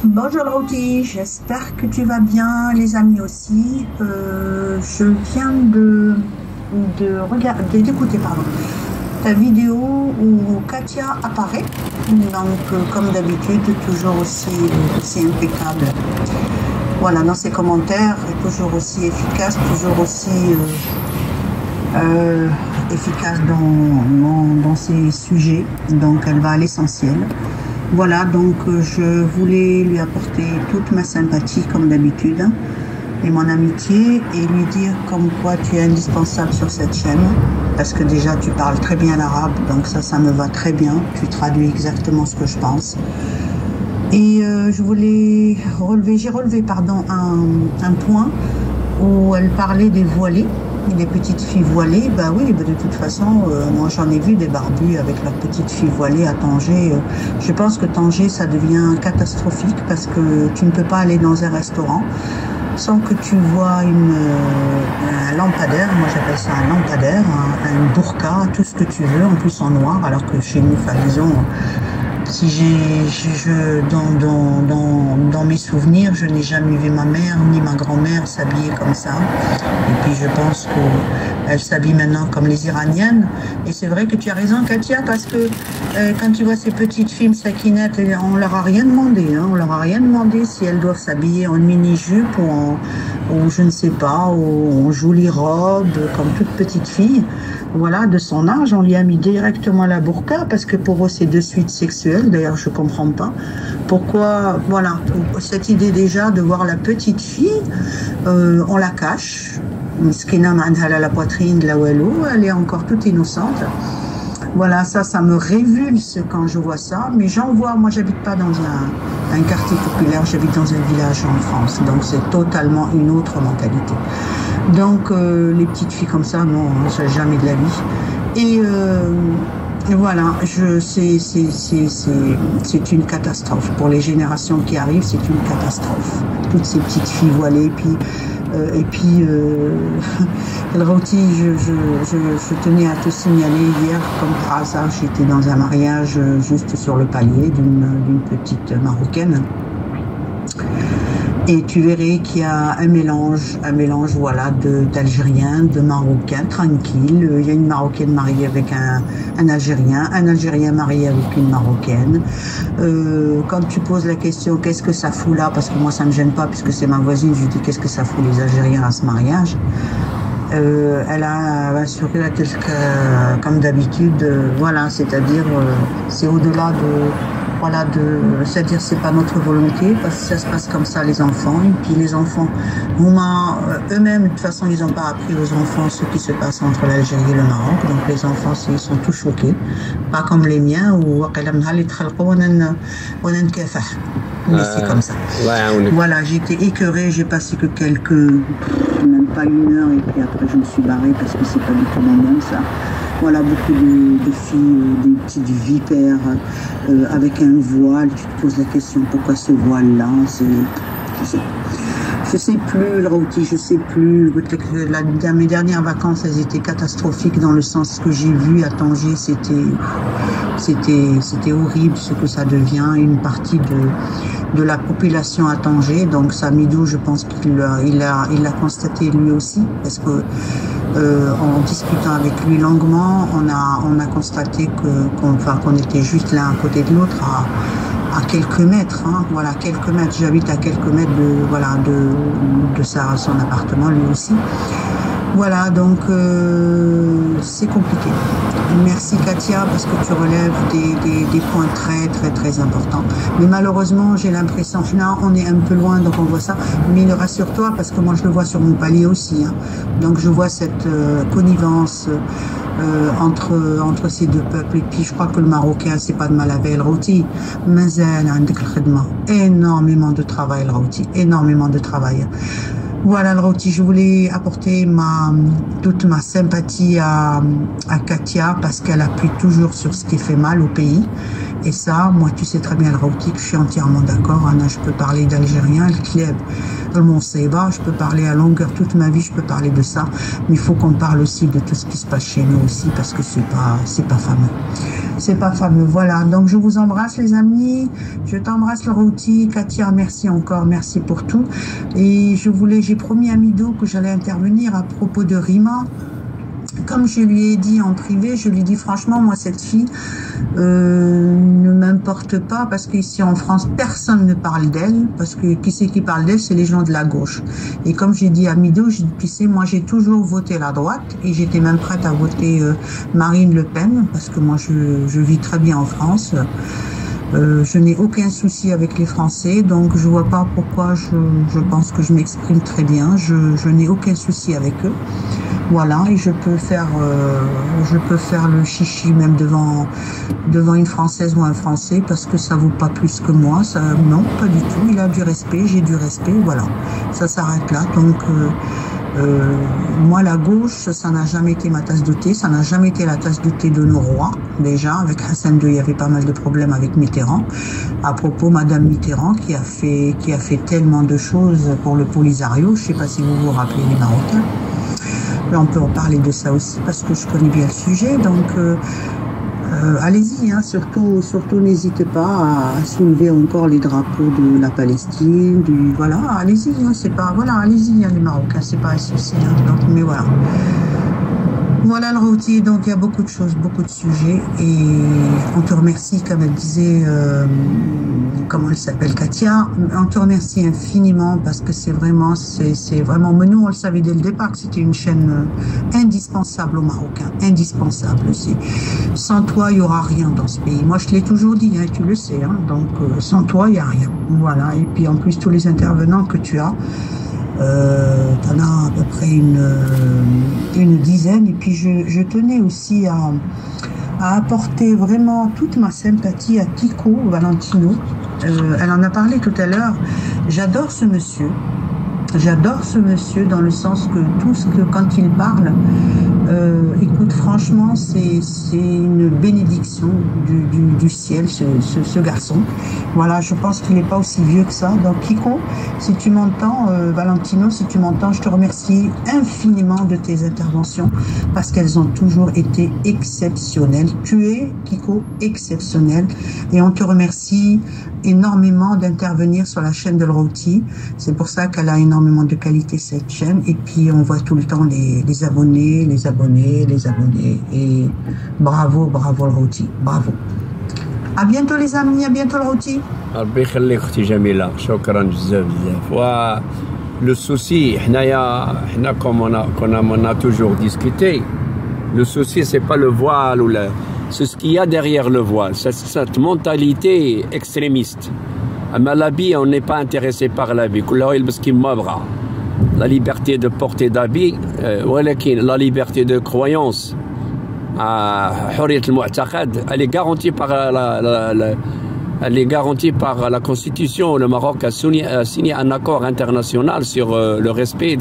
Bonjour Lauti, j'espère que tu vas bien, les amis aussi. Je viens d'écouter ta vidéo où Katia apparaît. Donc, comme d'habitude, toujours aussi impeccable. Voilà, dans ses commentaires, toujours aussi efficace, toujours aussi efficace dans ses sujets. Donc, elle va à l'essentiel. Voilà, donc je voulais lui apporter toute ma sympathie comme d'habitude et mon amitié et lui dire comme quoi tu es indispensable sur cette chaîne parce que déjà tu parles très bien l'arabe, donc ça me va très bien, tu traduis exactement ce que je pense. Et j'ai relevé un point où elle parlait des voilées. Les petites filles voilées, bah oui, bah de toute façon, moi j'en ai vu des barbus avec leurs petites filles voilées à Tanger. Je pense que Tanger, ça devient catastrophique parce que tu ne peux pas aller dans un restaurant sans que tu vois un lampadaire, moi j'appelle ça un lampadaire, une burqa, tout ce que tu veux, en plus en noir, alors que chez nous, enfin disons, si dans mes souvenirs, je n'ai jamais vu ma mère ni ma grand-mère s'habiller comme ça. Et puis je pense qu'elle s'habille maintenant comme les Iraniennes. Et c'est vrai que tu as raison, Katia, parce que quand tu vois ces petites filles sakinettes, on leur a rien demandé. Hein, on leur a rien demandé si elles doivent s'habiller en mini-jupe ou je ne sais pas, ou en jolie robe, comme toute petite fille. Voilà, de son âge, on lui a mis directement la burqa parce que pour eux c'est de suite sexuel. D'ailleurs, je comprends pas pourquoi. Voilà, cette idée déjà de voir la petite fille, on la cache. Miskina mandhala la poitrine de la Wallo, elle est encore toute innocente. Voilà, ça me révulse quand je vois ça, mais j'en vois, moi j'habite pas dans un quartier populaire, j'habite dans un village en France, donc c'est totalement une autre mentalité. Donc les petites filles comme ça, non, c'est jamais de la vie. Et voilà, c'est une catastrophe. Pour les générations qui arrivent, c'est une catastrophe. Toutes ces petites filles voilées, et puis Rauti, je tenais à te signaler hier, comme par hasard, j'étais dans un mariage juste sur le palier d'une petite Marocaine. Et tu verrais qu'il y a un mélange voilà, d'Algériens, de Marocains, tranquille. Il y a une Marocaine mariée avec un Algérien marié avec une Marocaine. Quand tu poses la question, qu'est-ce que ça fout là? Parce que moi, ça me gêne pas, puisque c'est ma voisine, je lui dis, qu'est-ce que ça fout les Algériens à ce mariage? Elle a un sourire comme d'habitude, voilà, c'est-à-dire, c'est au-delà c'est-à-dire c'est pas notre volonté parce que ça se passe comme ça les enfants et puis les enfants eux-mêmes de toute façon ils n'ont pas appris aux enfants ce qui se passe entre l'Algérie et le Maroc, donc les enfants ils sont tous choqués, pas comme les miens où mais c'est comme ça. Voilà, j'étais écœurée, j'ai passé que même pas une heure et puis après je me suis barrée parce que c'est pas du tout mon monde ça. Voilà, beaucoup de filles, des petites vipères avec un voile. Tu te poses la question, pourquoi ce voile-là? Je sais plus, Rauti, je sais plus. Mes dernières vacances, elles étaient catastrophiques dans le sens que j'ai vu à Tanger, c'était horrible ce que ça devient, une partie de la population à Tanger. Donc Samidou, je pense qu'il l'a constaté lui aussi, parce que en discutant avec lui longuement, on a constaté qu'on était juste l'un à côté de l'autre à quelques mètres, hein, voilà, quelques mètres. J'habite à quelques mètres de son appartement lui aussi. Voilà, donc c'est compliqué. Merci Katia parce que tu relèves des points très très très importants. Mais malheureusement, j'ai l'impression, là on est un peu loin donc on voit ça. Mais rassure-toi parce que moi je le vois sur mon palier aussi. Hein. Donc je vois cette connivence entre ces deux peuples. Et puis je crois que le Marocain, c'est pas de mal avec le Rauti. Énormément de travail le Rauti, énormément de travail. Voilà le Rauti, je voulais apporter toute ma sympathie à Katia parce qu'elle appuie toujours sur ce qui fait mal au pays. Et ça, moi tu sais très bien le Rauti que je suis entièrement d'accord. Anna, je peux parler d'Algérien, le club, le Monseba, je peux parler à longueur toute ma vie, je peux parler de ça. Mais il faut qu'on parle aussi de tout ce qui se passe chez nous aussi parce que c'est pas fameux. C'est pas fameux. Voilà. Donc, je vous embrasse, les amis. Je t'embrasse, le rôti. Katia, merci encore. Merci pour tout. Et j'ai promis à Mido que j'allais intervenir à propos de Rima. Comme je lui ai dit en privé, je lui dis franchement, moi, cette fille ne m'importe pas parce qu'ici en France, personne ne parle d'elle. Parce que qui c'est qui parle d'elle? C'est les gens de la gauche. Et comme j'ai dit à Mido, tu sais, moi, j'ai toujours voté la droite et j'étais même prête à voter Marine Le Pen parce que moi, je vis très bien en France. Je n'ai aucun souci avec les Français, donc je vois pas pourquoi je pense que je m'exprime très bien. Je n'ai aucun souci avec eux. Voilà, et je peux faire le chichi même devant une Française ou un Français parce que ça vaut pas plus que moi. Ça, non, pas du tout. Il a du respect, j'ai du respect. Voilà, ça s'arrête là. Donc moi, la gauche, ça n'a jamais été ma tasse de thé. Ça n'a jamais été la tasse de thé de nos rois. Déjà, avec Hassan II, il y avait pas mal de problèmes avec Mitterrand. À propos, Madame Mitterrand, qui a fait tellement de choses pour le Polisario. Je sais pas si vous vous rappelez les Marocains. Là, on peut en parler de ça aussi parce que je connais bien le sujet. Donc, allez-y, hein, surtout n'hésitez pas à soulever encore les drapeaux de la Palestine. Voilà, allez-y, hein, c'est pas, voilà, allez-y, hein, les Marocains, c'est pas un souci. Hein, donc, mais voilà. Voilà le rôti, donc il y a beaucoup de choses, beaucoup de sujets et on te remercie, comme elle disait, comment elle s'appelle, Katia, on te remercie infiniment parce que c'est vraiment, mais nous on le savait dès le départ que c'était une chaîne indispensable aux Marocains, indispensable aussi. Sans toi, il n'y aura rien dans ce pays. Moi je te l'ai toujours dit, hein, tu le sais, hein, donc sans toi, il n'y a rien. Voilà, et puis en plus tous les intervenants que tu as, t'en as à peu près une dizaine et puis je tenais aussi à apporter vraiment toute ma sympathie à Kiko Valentino. Elle en a parlé tout à l'heure. J'adore ce monsieur dans le sens que quand il parle, écoute, franchement, c'est une bénédiction du ciel, ce garçon. Voilà, je pense qu'il n'est pas aussi vieux que ça. Donc, Kiko, si tu m'entends, Valentino, si tu m'entends, je te remercie infiniment de tes interventions parce qu'elles ont toujours été exceptionnelles. Tu es, Kiko, exceptionnel et on te remercie énormément d'intervenir sur la chaîne de Rôti. C'est pour ça qu'elle a énormément de qualité, cette chaîne. Et puis, on voit tout le temps les abonnés. Et bravo, bravo le Rôti. Bravo. À bientôt les amis, à bientôt le Rôti. ربي يخليك اختي جميله شكرا بزاف و le souci حنا comme on a toujours discuté, le souci c'est pas le voile ou c'est ce qu'il y a derrière le voile, cette mentalité extrémiste. Mais l'habit, on n'est pas intéressé par l'habit. La liberté de porter d'habit, la liberté de croyance, elle est garantie par la Constitution. Le Maroc a signé un accord international sur le respect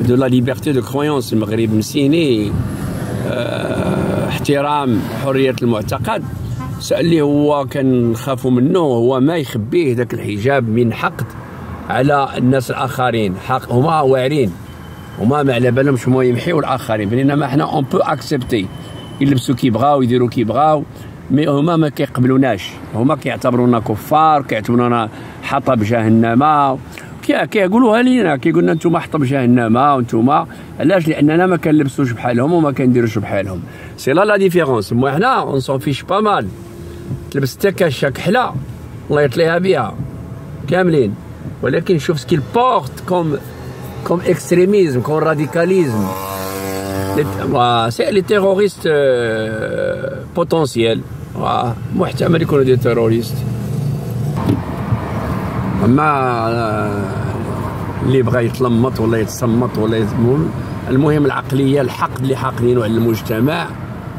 de la liberté de croyance. Le Maghreb مسيني احترام حرية المعتقد. اللي هو كنخافوا منه هو ما يخبيه ذاك الحجاب من حقد على الناس الاخرين. حق هما واعرين هما ما على بالهمش هما يمحيو الاخرين، بينما حنا اون بو اكسبتي يلبسوا كيبغاو يديروا كيبغاو، مي هما ما كيقبلوناش، هما كيعتبرونا كفار، كيعتبرونا حطب جهنم، كيقولوها لينا، كيقول لنا نتوما حطب جهنم وانتوما علاش؟ لاننا ما كنلبسوش بحالهم وما كنديروش بحالهم. سي لا ديفيرونس. مو حنا اون سون فيش با مال تلبس حتى كاشه كحله الله يطليها بها كاملين، ولكن شوف سكيل بورت كوم اكستريميزم كوم راديكاليزم. سي لي تيروريست بوتونسيال، محتمل يكونوا دي تيروريست. اما اللي بغى يتلمط ولا يتصمت ولا المهم العقليه، الحقد اللي حاقدينه على المجتمع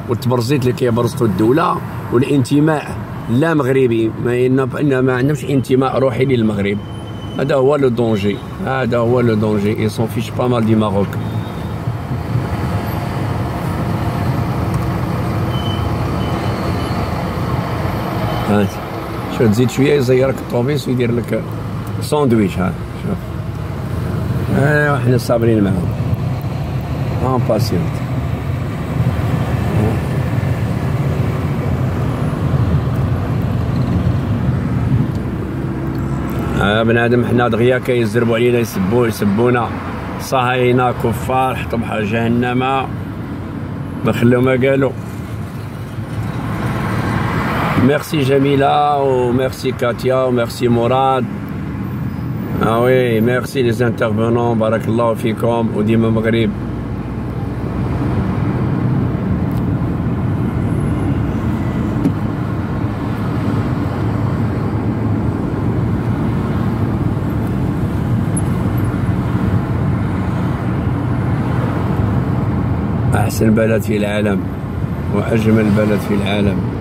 والتبرزيت اللي كيبرزتو الدوله والانتماء لا مغربي، ما عندهمش انتماء روحي للمغرب. هذا هو لو دونجي، هذا هو لو دونجي. اي سون فيش با مال دي ماروك. هانت شو تزيد شويه يزيرك الطوبيس ويدير لك ساندويتش. ها شوف، ايوا حنا صابرين معاهم. باسيونت. بنادم حنا دغيا كيزربوا علينا يسبونا صهاينه كفار حطوا بحر جهنم ما خلو ما قالوا. ميرسي جميلة وميرسي كاتيا وميرسي مراد. وي ميرسي لي انترفونون، بارك الله فيكم وديما مغرب. أحسن بلد في العالم وأجمل بلد في العالم.